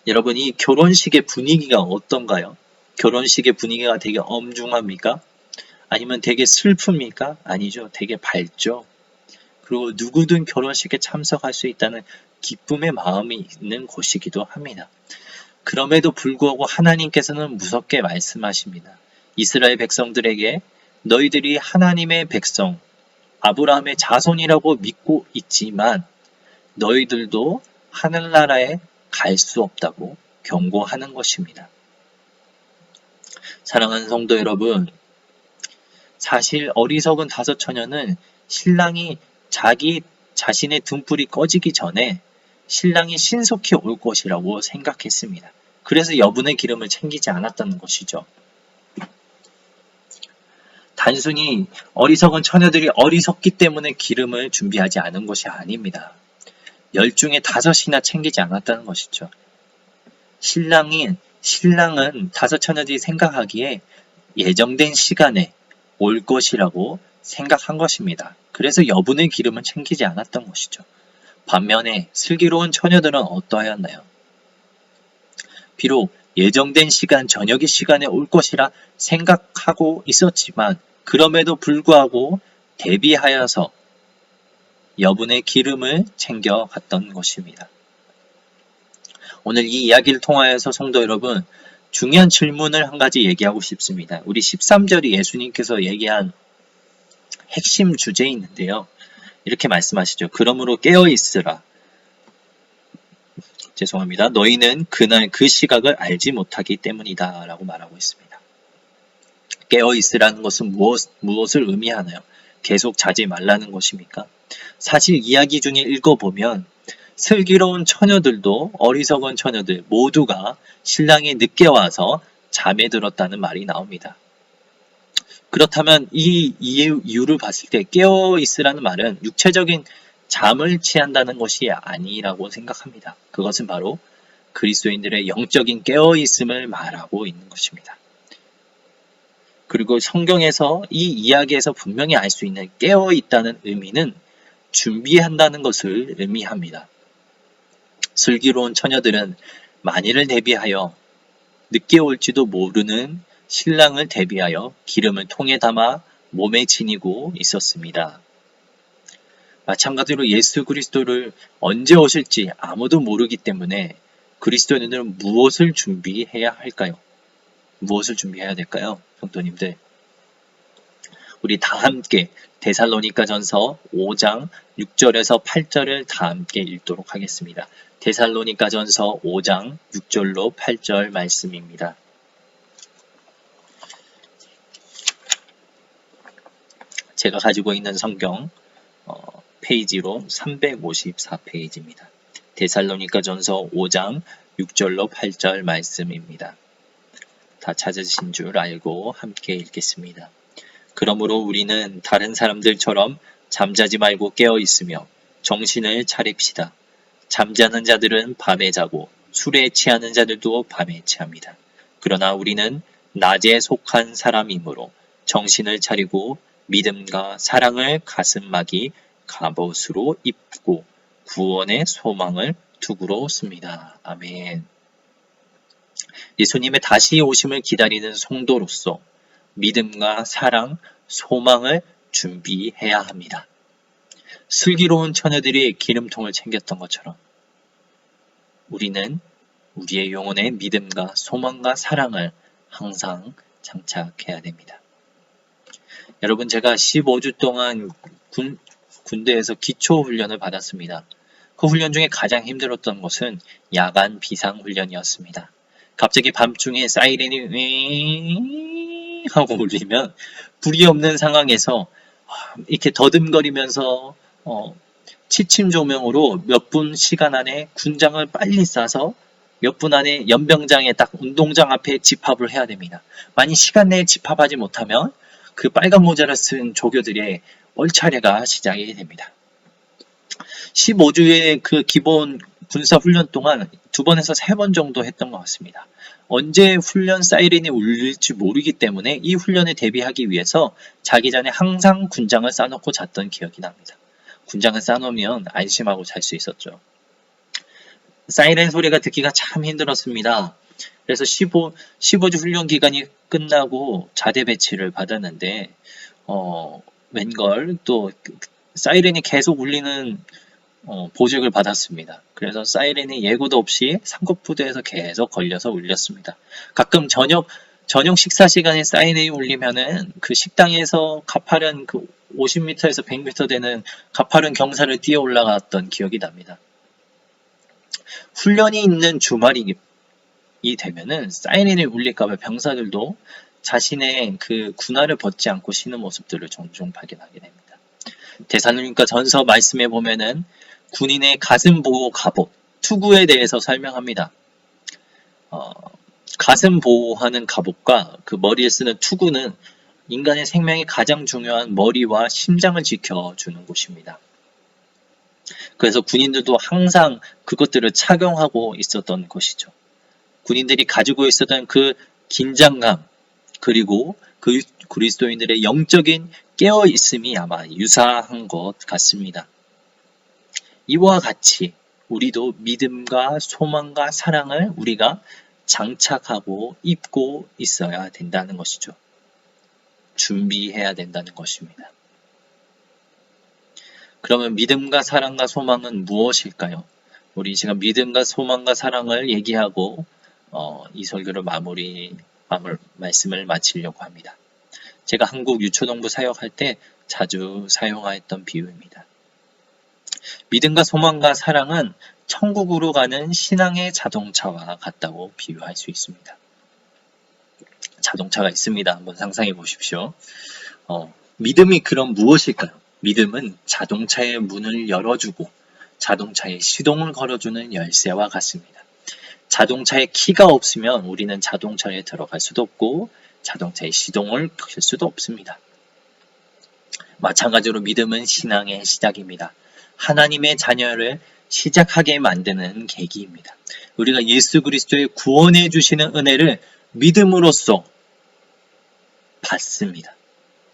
여러분, 이 결혼식의 분위기가 어떤가요? 결혼식의 분위기가 되게 엄중합니까? 아니면 되게 슬픕니까? 아니죠. 되게 밝죠. 그리고 누구든 결혼식에 참석할 수 있다는 기쁨의 마음이 있는 곳이기도 합니다. 그럼에도 불구하고 하나님께서는 무섭게 말씀하십니다. 이스라엘 백성들에게 너희들이 하나님의 백성, 아브라함의 자손이라고 믿고 있지만 너희들도 하늘나라에 갈 수 없다고 경고하는 것입니다. 사랑하는 성도 여러분, 사실 어리석은 5처녀는 신랑이 자신의 등불이 꺼지기 전에 신랑이 신속히 올 것이라고 생각했습니다. 그래서 여분의 기름을 챙기지 않았다는 것이죠. 단순히 어리석은 처녀들이 어리석기 때문에 기름을 준비하지 않은 것이 아닙니다. 10중에 5이나 챙기지 않았다는 것이죠. 신랑은 5처녀들이 생각하기에 예정된 시간에 올 것이라고 생각한 것입니다. 그래서 여분의 기름을 챙기지 않았던 것이죠. 반면에 슬기로운 처녀들은 어떠하였나요? 비록 예정된 시간, 저녁의 시간에 올 것이라 생각하고 있었지만 그럼에도 불구하고 대비하여서 여분의 기름을 챙겨갔던 것입니다. 오늘 이 이야기를 통하여서 성도 여러분, 중요한 질문을 한 가지 얘기하고 싶습니다. 우리 13절이 예수님께서 얘기한 핵심 주제에 있는데요. 이렇게 말씀하시죠. 그러므로 깨어있으라. 죄송합니다. 너희는 그날 그 시각을 알지 못하기 때문이다 라고 말하고 있습니다. 깨어있으라는 것은 무엇을 의미하나요? 계속 자지 말라는 것입니까? 사실 이야기 중에 읽어보면 슬기로운 처녀들도 어리석은 처녀들 모두가 신랑이 늦게 와서 잠에 들었다는 말이 나옵니다. 그렇다면 이 이유를 봤을 때 깨어있으라는 말은 육체적인 잠을 취한다는 것이 아니라고 생각합니다. 그것은 바로 그리스도인들의 영적인 깨어있음을 말하고 있는 것입니다. 그리고 성경에서 이 이야기에서 분명히 알 수 있는 깨어있다는 의미는 준비한다는 것을 의미합니다. 슬기로운 처녀들은 만일을 대비하여 늦게 올지도 모르는 신랑을 대비하여 기름을 통에 담아 몸에 지니고 있었습니다. 마찬가지로 예수 그리스도를 언제 오실지 아무도 모르기 때문에 그리스도인들은 무엇을 준비해야 할까요? 무엇을 준비해야 될까요? 성도님들, 우리 다 함께 데살로니가전서 5장 6절에서 8절을 다 함께 읽도록 하겠습니다. 데살로니가전서 5장 6절로 8절 말씀입니다. 제가 가지고 있는 성경 페이지로 354페이지입니다. 데살로니가전서 5장 6절로 8절 말씀입니다. 다 찾으신 줄 알고 함께 읽겠습니다. 그러므로 우리는 다른 사람들처럼 잠자지 말고 깨어 있으며 정신을 차립시다. 잠자는 자들은 밤에 자고 술에 취하는 자들도 밤에 취합니다. 그러나 우리는 낮에 속한 사람이므로 정신을 차리고 믿음과 사랑을 가슴막이 갑옷으로 입고 구원의 소망을 두구로 씁니다. 아멘. 예수님의 다시 오심을 기다리는 성도로서 믿음과 사랑, 소망을 준비해야 합니다. 슬기로운 처녀들이 기름통을 챙겼던 것처럼 우리는 우리의 영혼에 믿음과 소망과 사랑을 항상 장착해야 됩니다. 여러분, 제가 15주 동안 군대에서 기초 훈련을 받았습니다. 그 훈련 중에 가장 힘들었던 것은 야간 비상 훈련이었습니다. 갑자기 밤중에 사이렌이 윙 하고 울리면 불이 없는 상황에서 이렇게 더듬거리면서 취침 조명으로 몇 분 시간 안에 군장을 빨리 싸서 몇 분 안에 연병장에 딱 운동장 앞에 집합을 해야 됩니다. 만약 시간 내에 집합하지 못하면 그 빨간 모자를 쓴 조교들의 얼차례가 시작이 됩니다. 15주의 그 기본 군사 훈련 동안 2번에서 3번 정도 했던 것 같습니다. 언제 훈련 사이렌이 울릴지 모르기 때문에 이 훈련에 대비하기 위해서 자기 전에 항상 군장을 싸놓고 잤던 기억이 납니다. 군장을 싸놓으면 안심하고 잘 수 있었죠. 사이렌 소리가 듣기가 참 힘들었습니다. 그래서 15주 훈련 기간이 끝나고 자대 배치를 받았는데 웬걸 또 사이렌이 계속 울리는 보직을 받았습니다. 그래서 사이렌이 예고도 없이 상급부대에서 계속 걸려서 울렸습니다. 가끔 저녁 식사 시간에 사이렌이 울리면은 그 식당에서 가파른 그 50m에서 100m 되는 가파른 경사를 뛰어 올라갔던 기억이 납니다. 훈련이 있는 주말이 되면은 사이렌이 울릴까봐 병사들도 자신의 그 군화를 벗지 않고 쉬는 모습들을 종종 발견하게 됩니다. 데살로니가 전서 말씀에 보면은 군인의 가슴 보호 갑옷, 투구에 대해서 설명합니다. 가슴 보호하는 갑옷과 그 머리에 쓰는 투구는 인간의 생명이 가장 중요한 머리와 심장을 지켜주는 곳입니다. 그래서 군인들도 항상 그것들을 착용하고 있었던 것이죠. 군인들이 가지고 있었던 그 긴장감, 그리고 그 그리스도인들의 영적인 깨어있음이 아마 유사한 것 같습니다. 이와 같이 우리도 믿음과 소망과 사랑을 우리가 장착하고 입고 있어야 된다는 것이죠. 준비해야 된다는 것입니다. 그러면 믿음과 사랑과 소망은 무엇일까요? 우리 지금 믿음과 소망과 사랑을 얘기하고 이 설교를 말씀을 마치려고 합니다. 제가 한국 유초동부 사역할 때 자주 사용하였던 비유입니다. 믿음과 소망과 사랑은 천국으로 가는 신앙의 자동차와 같다고 비유할 수 있습니다. 자동차가 있습니다. 한번 상상해 보십시오. 믿음이 그럼 무엇일까요? 믿음은 자동차의 문을 열어주고 자동차의 시동을 걸어주는 열쇠와 같습니다. 자동차에 키가 없으면 우리는 자동차에 들어갈 수도 없고 자동차의 시동을 걸 수도 없습니다. 마찬가지로 믿음은 신앙의 시작입니다. 하나님의 자녀를 시작하게 만드는 계기입니다. 우리가 예수 그리스도의 구원해 주시는 은혜를 믿음으로써 받습니다.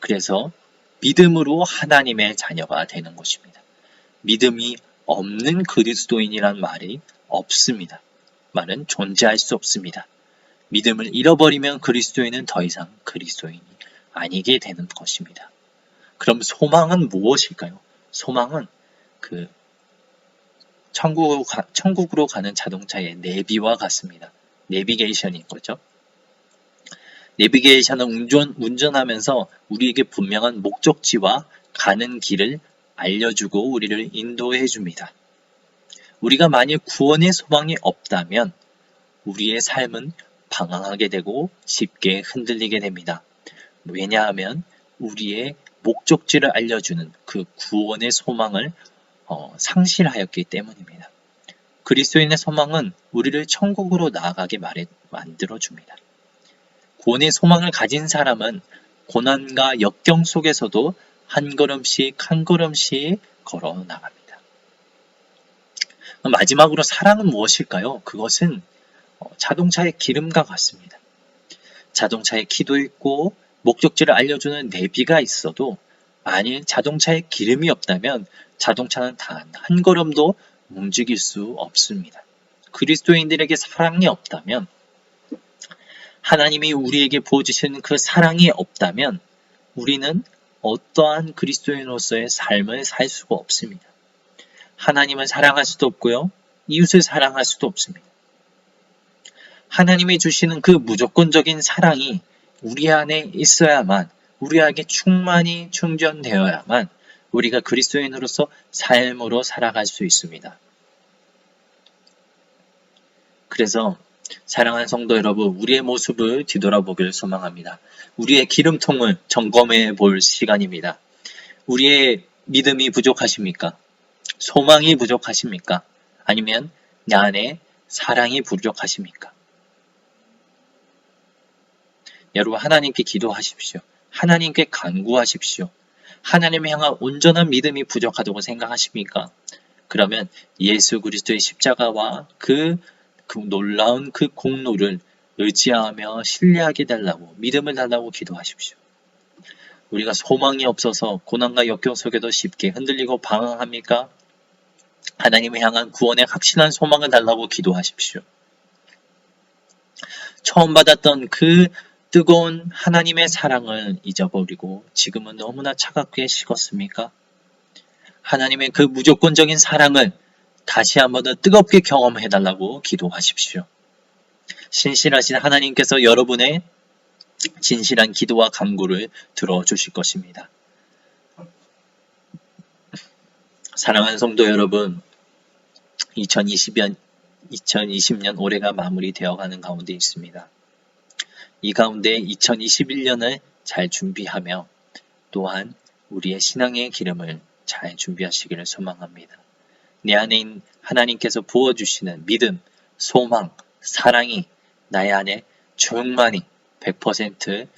그래서 믿음으로 하나님의 자녀가 되는 것입니다. 믿음이 없는 그리스도인이란 말이 없습니다. 말은 존재할 수 없습니다. 믿음을 잃어버리면 그리스도인은 더 이상 그리스도인이 아니게 되는 것입니다. 그럼 소망은 무엇일까요? 소망은 그 천국으로 가는 자동차의 내비와 같습니다. 내비게이션인 거죠. 내비게이션은 운전하면서 우리에게 분명한 목적지와 가는 길을 알려주고 우리를 인도해 줍니다. 우리가 만약 구원의 소망이 없다면 우리의 삶은 방황하게 되고 쉽게 흔들리게 됩니다. 왜냐하면 우리의 목적지를 알려주는 그 구원의 소망을 상실하였기 때문입니다. 그리스도인의 소망은 우리를 천국으로 나아가게 만들어줍니다. 구원의 소망을 가진 사람은 고난과 역경 속에서도 한 걸음씩 한 걸음씩 걸어 나갑니다. 마지막으로 사랑은 무엇일까요? 그것은 자동차의 기름과 같습니다. 자동차에 키도 있고 목적지를 알려주는 내비가 있어도 만일 자동차에 기름이 없다면 자동차는 단 한 걸음도 움직일 수 없습니다. 그리스도인들에게 사랑이 없다면, 하나님이 우리에게 부어주시는 그 사랑이 없다면 우리는 어떠한 그리스도인으로서의 삶을 살 수가 없습니다. 하나님을 사랑할 수도 없고요, 이웃을 사랑할 수도 없습니다. 하나님이 주시는 그 무조건적인 사랑이 우리 안에 있어야만, 우리에게 충만히 충전되어야만 우리가 그리스도인으로서 삶으로 살아갈 수 있습니다. 그래서 사랑하는 성도 여러분, 우리의 모습을 뒤돌아보기를 소망합니다. 우리의 기름통을 점검해 볼 시간입니다. 우리의 믿음이 부족하십니까? 소망이 부족하십니까? 아니면 내 안에 사랑이 부족하십니까? 여러분, 하나님께 기도하십시오. 하나님께 간구하십시오. 하나님을 향한 온전한 믿음이 부족하다고 생각하십니까? 그러면 예수 그리스도의 십자가와 그 놀라운 그 공로를 의지하며 신뢰하게 달라고, 믿음을 달라고 기도하십시오. 우리가 소망이 없어서 고난과 역경 속에도 쉽게 흔들리고 방황합니까? 하나님을 향한 구원의 확실한 소망을 달라고 기도하십시오. 처음 받았던 그 뜨거운 하나님의 사랑을 잊어버리고 지금은 너무나 차갑게 식었습니까? 하나님의 그 무조건적인 사랑을 다시 한번 더 뜨겁게 경험해달라고 기도하십시오. 신실하신 하나님께서 여러분의 진실한 기도와 간구를 들어주실 것입니다. 사랑하는 성도 여러분, 2020년 올해가 마무리되어가는 가운데 있습니다. 이 가운데 2021년을 잘 준비하며 또한 우리의 신앙의 기름을 잘 준비하시기를 소망합니다. 내 안에 하나님께서 부어주시는 믿음, 소망, 사랑이 나의 안에 충만히 100%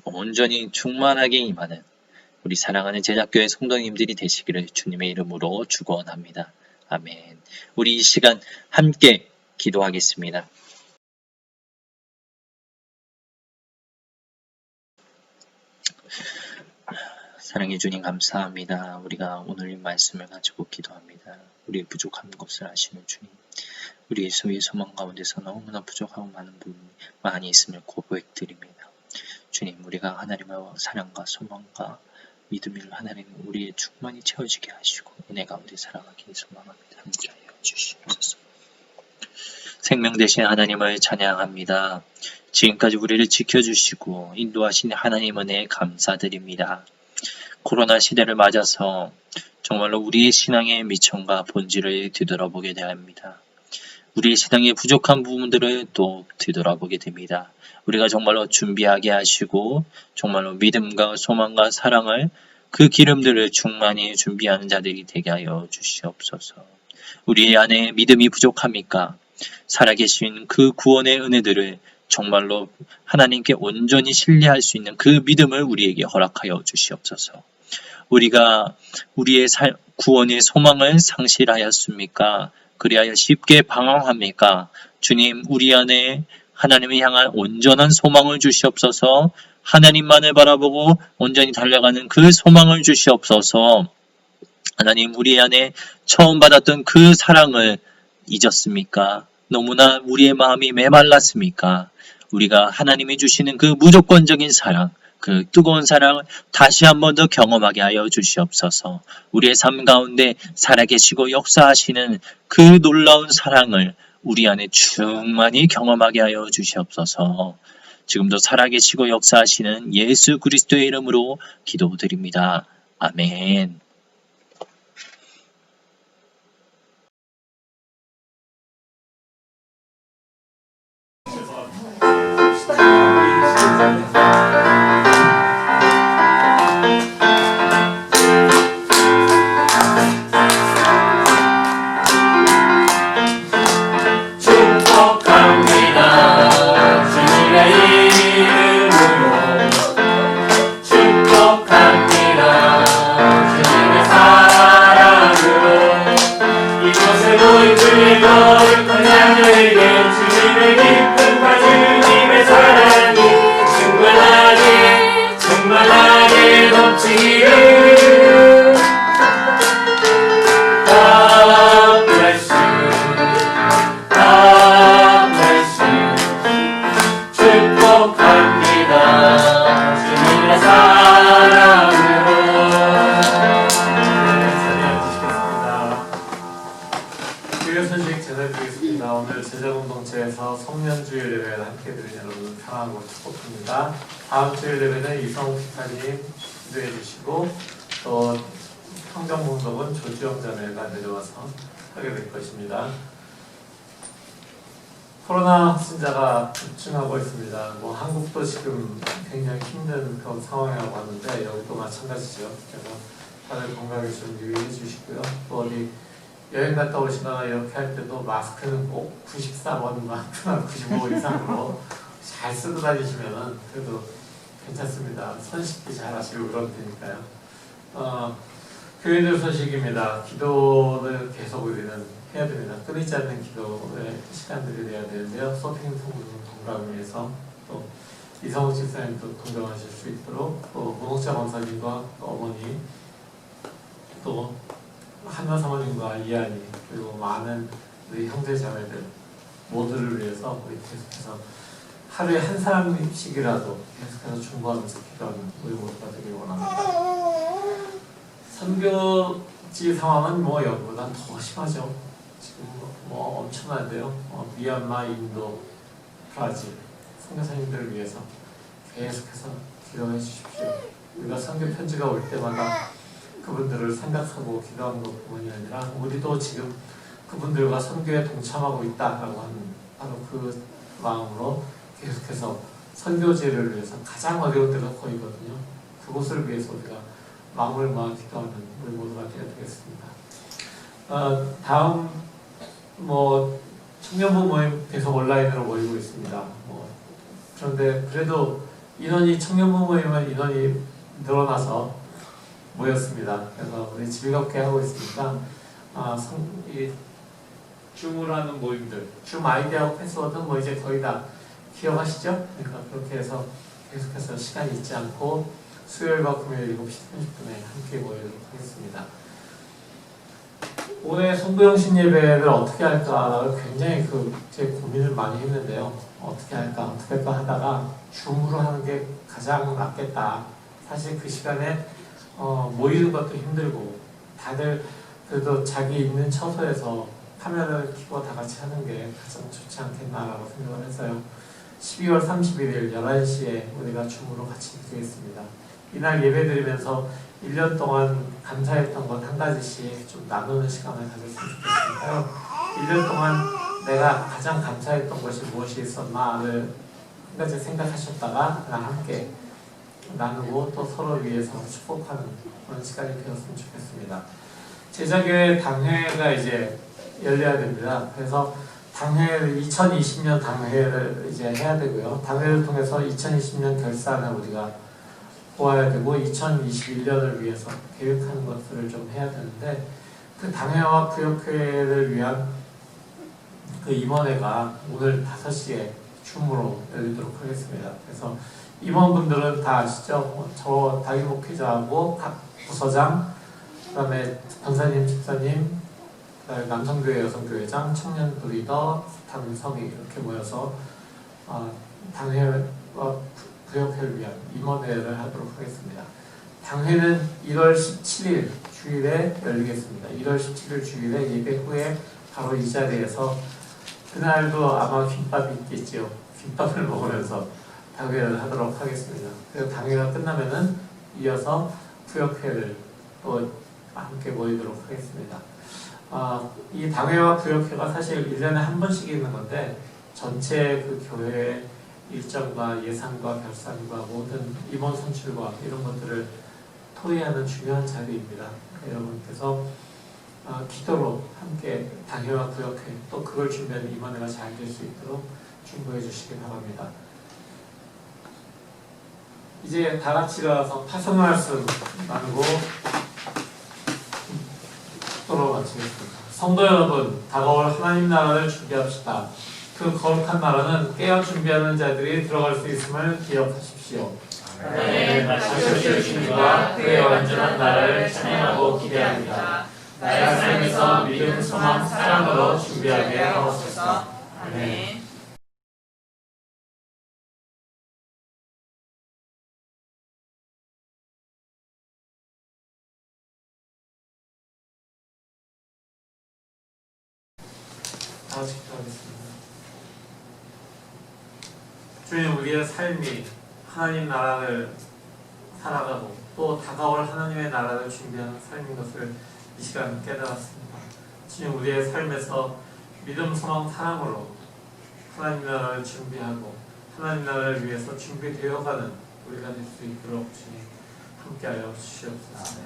온전히 충만하게 임하는 우리 사랑하는 제작교회 성도님들이 되시기를 주님의 이름으로 축원합니다. 아멘. 우리 이 시간 함께 기도하겠습니다. 사랑해 주님 감사합니다. 우리가 오늘 이 말씀을 가지고 기도합니다. 우리의 부족한 것을 아시는 주님, 우리의 소위 소망 가운데서 너무나 부족하고 많은 부분이 많이 있음을 고백드립니다. 주님, 우리가 하나님의 사랑과 소망과 믿음을 하나님 우리의 충만히 채워지게 하시고 은혜 가운데 살아가기 소망합니다. 함께하여 주시옵소서. 생명 되신 하나님을 찬양합니다. 지금까지 우리를 지켜주시고 인도하신 하나님 은혜에 감사드립니다. 코로나 시대를 맞아서 정말로 우리의 신앙의 미천과 본질을 뒤돌아보게 됩니다. 우리의 신앙의 부족한 부분들을 또 뒤돌아보게 됩니다. 우리가 정말로 준비하게 하시고 정말로 믿음과 소망과 사랑을 그 기름들을 충만히 준비하는 자들이 되게 하여 주시옵소서. 우리 안에 믿음이 부족합니까? 살아계신 그 구원의 은혜들을 정말로 하나님께 온전히 신뢰할 수 있는 그 믿음을 우리에게 허락하여 주시옵소서. 우리가 우리의 구원의 소망을 상실하였습니까? 그리하여 쉽게 방황합니까? 주님, 우리 안에 하나님을 향한 온전한 소망을 주시옵소서. 하나님만을 바라보고 온전히 달려가는 그 소망을 주시옵소서. 하나님, 우리 안에 처음 받았던 그 사랑을 잊었습니까? 너무나 우리의 마음이 메말랐습니까? 우리가 하나님이 주시는 그 무조건적인 사랑, 그 뜨거운 사랑을 다시 한 번 더 경험하게 하여 주시옵소서. 우리의 삶 가운데 살아계시고 역사하시는 그 놀라운 사랑을 우리 안에 충만히 경험하게 하여 주시옵소서. 지금도 살아계시고 역사하시는 예수 그리스도의 이름으로 기도드립니다. 아멘.
주요 소식 전해드리겠습니다. 오늘 제자공동체에서 성년주일 예배를 함께 드린 여러분 평하고 축복합니다. 다음 주일 예배는 이성욱 집사님 기도해 주시고 또 성경봉독은 조지영 자매가 내려와서 하게 될 것입니다. 코로나 확진자가 급증하고 있습니다. 한국도 지금 굉장히 힘든 그런 상황이라고 하는데 여기도 마찬가지죠. 그래서 다들 건강에 좀 유의해 주시고요. 또 어디 여행 갔다 오시거나 이렇게 할 때도 마스크는 꼭 94번, 95 이상으로 잘 쓰고 다니시면은 그래도 괜찮습니다. 손 씻기 잘 하시고 그럴 테니까요. 교회들 소식입니다. 기도를 계속 우리는 해야 됩니다. 끊이지 않는 기도의 시간들이 돼야 되는데요. 서핑 성공 건강을 위해서 또 이성욱 집사님도 건강하실 수 있도록 또 문옥자 권사님과 어머니 또 한나 사모님과 이한이 그리고 많은 우리 형제 자매들 모두를 위해서 우리 계속해서 하루에 한 사람씩이라도 계속해서 중보하면서 기도하는 우리 모두가 되길 원합니다. 선교지 상황은 여기보다 더 심하죠. 지금 엄청난데요. 미얀마, 인도, 브라질 선교사님들을 위해서 계속해서 기도해 주십시오. 우리가 선교 편지가 올 때마다 그분들을 생각하고 기도하는 것뿐만이 아니라 우리도 지금 그분들과 선교에 동참하고 있다라고 하는 바로 그 마음으로 계속해서 선교지를 위해서 가장 어려운 데가 거기거든요. 그곳을 위해서 우리가 마음을 모아 기도하는 우리 모두가 되어야 되겠습니다. 다음 청년부 모임 계속 온라인으로 모이고 있습니다. 그런데 그래도 청년부 모임은 인원이 늘어나서 모였습니다. 그래서 우리 즐겁게 하고 있으니까 이 줌으로 하는 모임들, 줌 아이디하고 패스워드는 이제 거의 다 기억하시죠? 그러니까 그렇게 해서 계속해서 시간이 잊지 않고 수요일과 금요일 7시 30분에 함께 모이도록 하겠습니다. 올해 송구영신 예배를 어떻게 할까 굉장히 제 고민을 많이 했는데요. 어떻게 할까 하다가 줌으로 하는 게 가장 낫겠다. 사실 그 시간에 모이는 것도 힘들고 다들 그래도 자기 있는 처소에서 카메라를 켜고 다 같이 하는 게 가장 좋지 않겠나라고 생각을 해서요. 12월 31일 11시에 우리가 줌으로 같이 드리겠습니다. 이날 예배 드리면서 1년 동안 감사했던 것 한 가지씩 좀 나누는 시간을 가졌으면 좋겠으니까요. 1년 동안 내가 가장 감사했던 것이 무엇이 있었나를 한 가지 생각하셨다가 함께 나누고 또 서로 위해서 축복하는 그런 시간이 되었으면 좋겠습니다. 제자교회 당회가 이제 열려야 됩니다. 그래서 2020년 당회를 이제 해야 되고요. 당회를 통해서 2020년 결산을 우리가 보아야 되고 2021년을 위해서 계획하는 것들을 좀 해야 되는데 그 당회와 구역회를 위한 그 임원회가 오늘 5시에 줌으로 열리도록 하겠습니다. 그래서 임원분들은 다 아시죠? 저 다기 목회자하고 각 부서장, 그 다음에 권사님, 집사님, 그다음에 남성교회, 여성교회장, 청년 브리더, 당석이 이렇게 모여서 당회와 구역회를 위한 임원회를 하도록 하겠습니다. 당회는 1월 17일 주일에 열리겠습니다. 1월 17일 주일에 예배 후에 바로 이 자리에서 그날도 아마 김밥이 있겠지요. 김밥을 먹으면서 당회를 하도록 하겠습니다. 그래서 당회가 끝나면은 이어서 구역회를 또 함께 모이도록 하겠습니다. 이 당회와 구역회가 사실 1년에 한 번씩 있는 건데 전체 그 교회의 일정과 예산과 결산과 모든 임원 선출과 이런 것들을 토의하는 중요한 자리입니다. 여러분께서 기도로 함께 당회와 구역회 또 그걸 준비하는 임원회가 잘 될 수 있도록 중보해 주시기 바랍니다. 이제 다 같이 가서 파송 말씀 나누고 기도로 마치겠습니다. 성도 여러분, 다가올 하나님 나라를 준비합시다. 그 거룩한 나라는 깨어 준비하는 자들이 들어갈 수 있음을 기억하십시오.
하나님의 말씀을 주님과 그의 완전한 나라를 찬양하고 기대합니다. 나의 삶에서 믿음, 소망, 사랑으로 준비하게 하옵소서. 아멘.
다 같이 기도하겠습니다. 주님, 우리의 삶이 하나님 나라를 살아가고 또 다가올 하나님의 나라를 준비하는 삶인 것을 이 시간 깨달았습니다. 주님, 우리의 삶에서 믿음, 소망, 사랑으로 하나님 나라를 준비하고 하나님 나라를 위해서 준비되어가는 우리가 될 수 있도록 주님 함께하여 주시옵소서.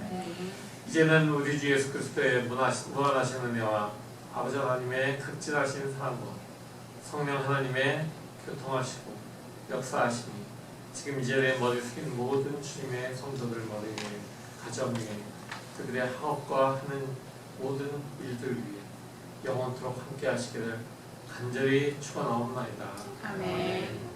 이제는 우리 주 예수 그리스도의 무한하신 은혜와 아버지 하나님의 극진하신 사랑과 성령 하나님의 교통하시고 역사하심이 지금 이전에 머리 숙인 모든 주님의 성도들 머리 위에 가정 위에 그들의 학업과 하는 모든 일들 위에 영원토록 함께 하시기를 간절히 축원하옵나이다.
아멘.